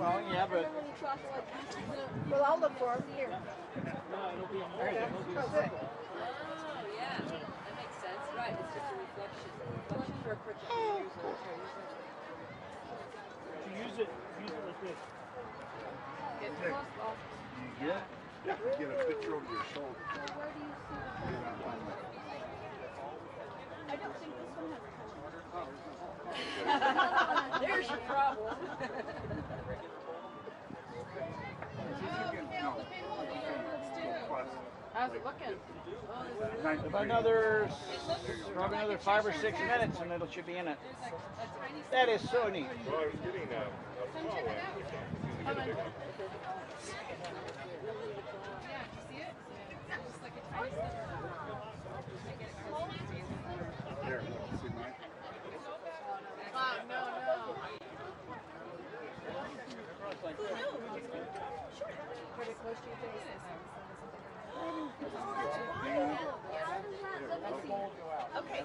Well, yeah, but... Well, I'll look for him here. No, it'll be in there. Oh, yeah. That makes sense. Right, it's just a reflection. Reflection for a cricket. To use it like this. Get close, Bob. Yeah. You can get a picture over your shoulder. Where do you see I don't think this one has There's your problem. How's it looking? About another 5 or 6 minutes and it should be in it. That is so neat. Well, I was getting a small one. Yeah, you see it? Just like a tiny sliver. Here, see mine? No. pretty close to your face. Okay.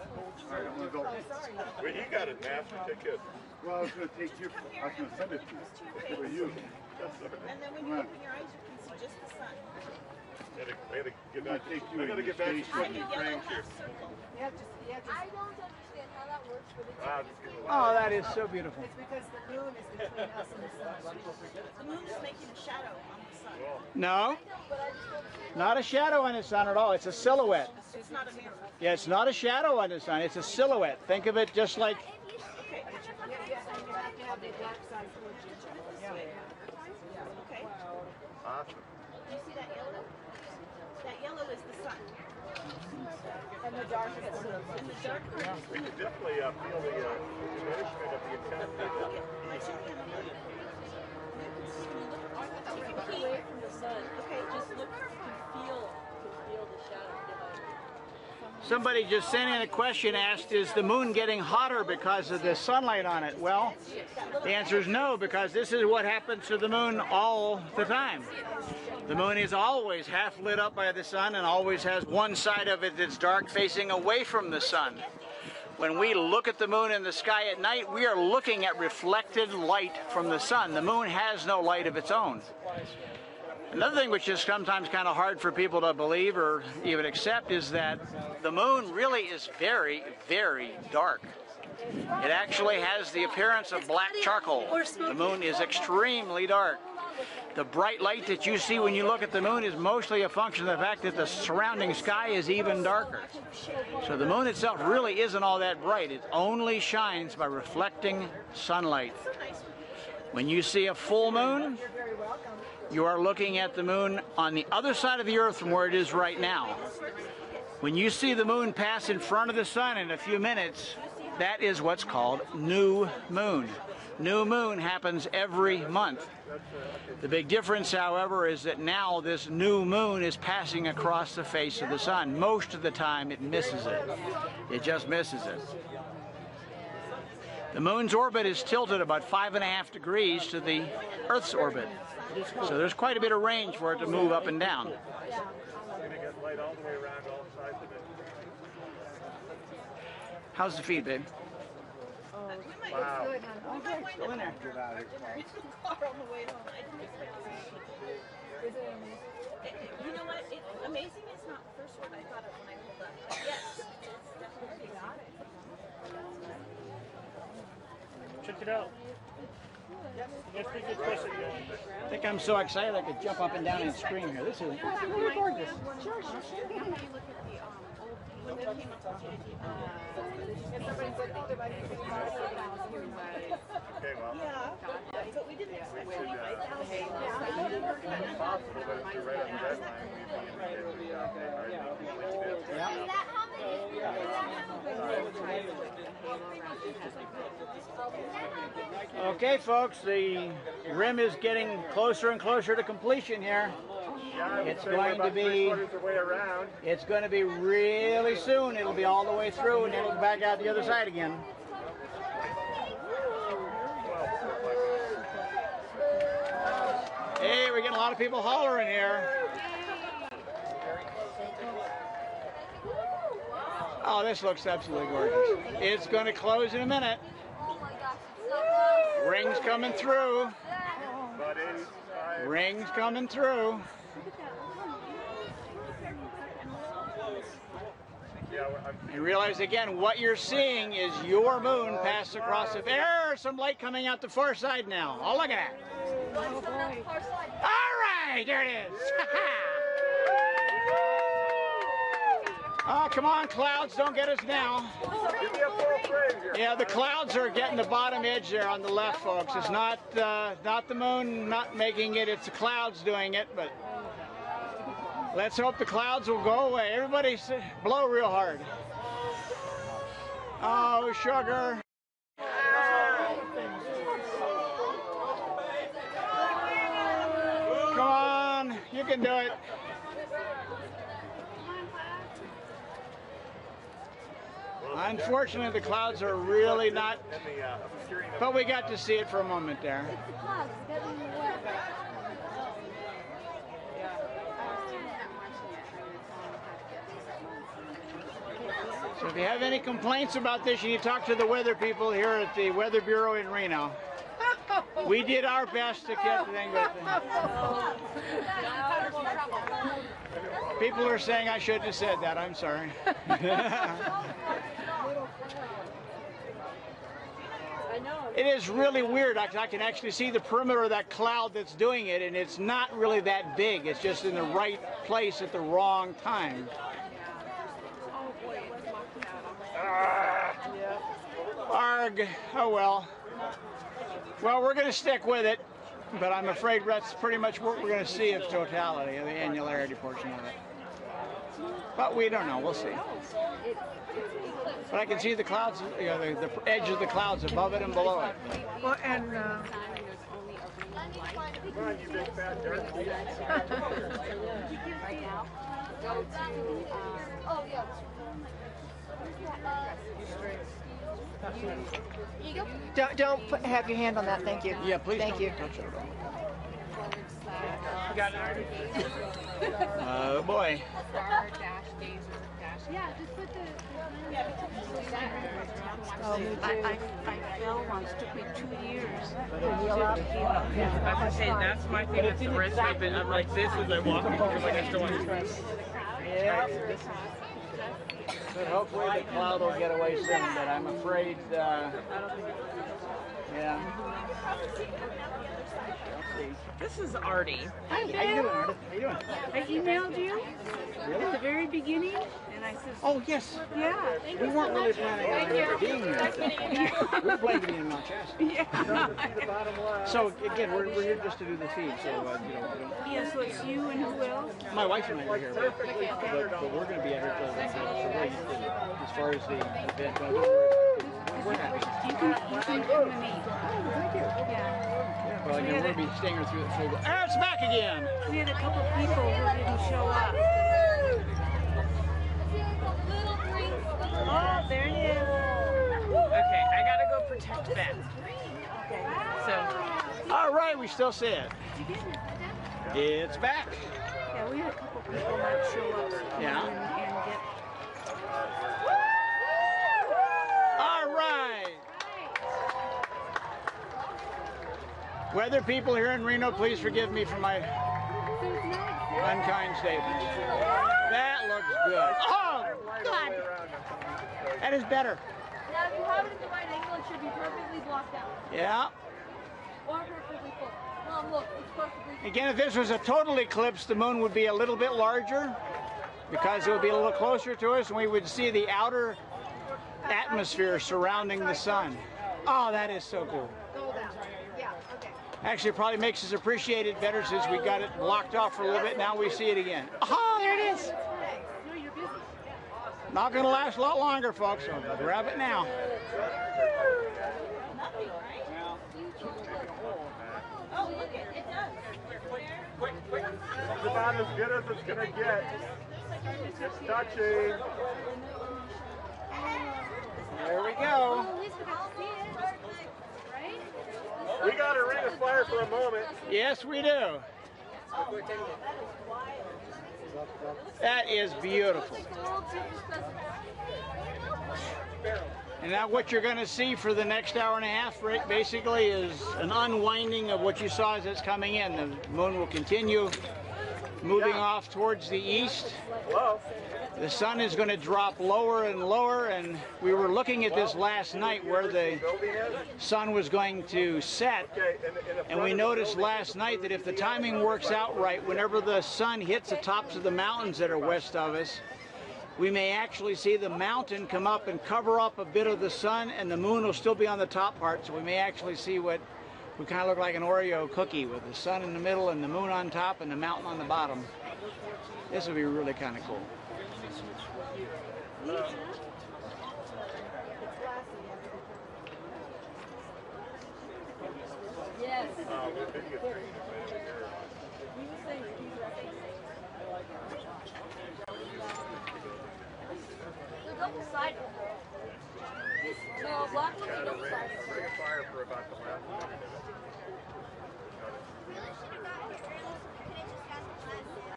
Well, you got it, master ticket. Well, I was going to take you. I was going to send it to you. For you. And then when you open your eyes, you can see just the sun. I gotta get back to putting frames here. I don't understand how that works, but it's Oh, that is so beautiful. it's because the moon is between us and the sun. The moon is making a shadow on the sun. No, But I just don't see not a shadow on the sun at all. It's a silhouette. it's not a mirror. Yeah, it's not a shadow on the sun. It's a silhouette. Think of it just like... Okay. Yeah, and you have to have the dark side towards you. Okay. Awesome. You see that yellow? That yellow is the sun. And the dark is the dark part is We can definitely feel the diminishment of the intensity. my two camera. Away from the sun. Okay, Just look, you can feel the shadow behind you. Somebody just sent in a question, asked, is the moon getting hotter because of the sunlight on it? Well, the answer is no, because this is what happens to the moon all the time. The moon is always half lit up by the sun and always has one side of it that's dark facing away from the sun. When we look at the moon in the sky at night, we are looking at reflected light from the sun. The moon has no light of its own. Another thing which is sometimes kind of hard for people to believe or even accept is that the moon really is very, very dark. It actually has the appearance of black charcoal. The moon is extremely dark. The bright light that you see when you look at the moon is mostly a function of the fact that the surrounding sky is even darker. So the moon itself really isn't all that bright. It only shines by reflecting sunlight. When you see a full moon, you are looking at the moon on the other side of the earth from where it is right now. When you see the moon pass in front of the sun in a few minutes, that is what's called new moon. New moon happens every month. The big difference, however, is that now this new moon is passing across the face of the sun. Most of the time it misses it. It just misses it. The moon's orbit is tilted about 5.5 degrees to the Earth's orbit. So there's quite a bit of range for it to move up and down. We're going to get light all the way around all sides of it. How's the feed, babe? Wow. Go in there. On the way home. I didn't expect to see it. You know what? Amazing is not the first word I thought of when I pulled up. But yes, it's definitely got it. Check it out. I think I'm so excited I could jump up and down and scream here. This is really gorgeous. When they came up with the idea, and somebody said, oh, there might be 5,000. Okay, well. Yeah, but we didn't expect 25,000. It's possible that if you're right on the deadline, we'd be Okay, folks, the rim is getting closer and closer to completion here. It's going to be really soon. It'll be all the way through and then it'll back out the other side again. Hey, we're getting a lot of people hollering here. Oh, this looks absolutely gorgeous. It's going to close in a minute. Rings coming through. about 85. Rings coming through. Yeah, And realize again, what you're seeing is your moon pass across the. There's some light coming out the far side now. Oh, look at that. All right, there it is. Oh, come on, clouds, don't get us now. give me a full frame here. Yeah, the clouds are getting the bottom edge there on the left, folks. It's not the moon not making it, it's the clouds doing it, but let's hope the clouds will go away. Everybody blow real hard. Oh, sugar. Come on, you can do it. Unfortunately, the clouds are really not, but we got to see it for a moment there. So if you have any complaints about this, you need to talk to the weather people here at the Weather Bureau in Reno. We did our best to get the thing, but people are saying I shouldn't have said that. I'm sorry. It is really weird. I can actually see the perimeter of that cloud that's doing it, and it's not really that big. It's just in the right place at the wrong time. Arg. Oh well. Well, we're going to stick with it, but I'm afraid that's pretty much what we're going to see of totality, of the annularity portion of it. But we don't know. We'll see. But I can see the clouds, you know, the edge of the clouds above it and below it. Well, and Come on, you big fat dirt. don't have your hand on that. Thank you. Yeah, please. Thank you. Touch it at all. Oh boy. Yeah, just put the. I fell once, took me 2 years. I say that's my thing. It's the wrist tape, and I'm like this as I walk because like I still want to try. Yeah. But hopefully the cloud will get away soon. But I'm afraid. Yeah. This is Artie. How you doing, Artie? How you doing? I emailed you at the very beginning, and I said, Oh yes. yeah. We weren't really planning on being here. We were planning to be in Mount Shasta. Yeah. So again, we're here just to do the feed. So you know, Yeah, so it's you and who else? my wife and I are here, but we're going to be at her till as far as the event goes. We're happy. You can come and meet. Thank you. Yeah. Well, we're going to be staying through the full. Ah, it's back again. We had a couple people who didn't show up. Oh, there it is. Okay, I gotta go protect Ben. So All right, we still see it. It's back. Yeah, we had a couple people not show up. Yeah. And get. All right. Weather people here in Reno, please forgive me for my unkind statement. That looks good. Oh, God. That is better. Now, if you have it at the right angle, it should be perfectly blocked out. Yeah. Or perfectly full. Mom, look, it's perfectly full. Again, if this was a total eclipse, the moon would be a little bit larger because it would be a little closer to us and we would see the outer atmosphere surrounding the sun. Oh, that is so cool. Yeah, okay. Actually, it probably makes us appreciate it better since we got it blocked off for a little bit. Now we see it again. Oh, there it is. Not going to last a lot longer, folks, so grab it now. Oh, look it does. It's about as good as it's going to get. It's touching. There we go. Well, at least we got to see it. Right? We got a ring of fire for a moment. Yes, we do. That is beautiful. And now what you're going to see for the next hour and a half, Rick, basically is an unwinding of what you saw as it's coming in. The moon will continue moving off towards the east. The sun is going to drop lower and lower, and we were looking at this last night where the sun was going to set, and we noticed last night that if the timing works out right, whenever the sun hits the tops of the mountains that are west of us, we may actually see the mountain come up and cover up a bit of the sun, and the moon will still be on the top part, so we may actually see what we kind of look like an Oreo cookie with the sun in the middle and the moon on top and the mountain on the bottom. This would be really kind of cool. Yes.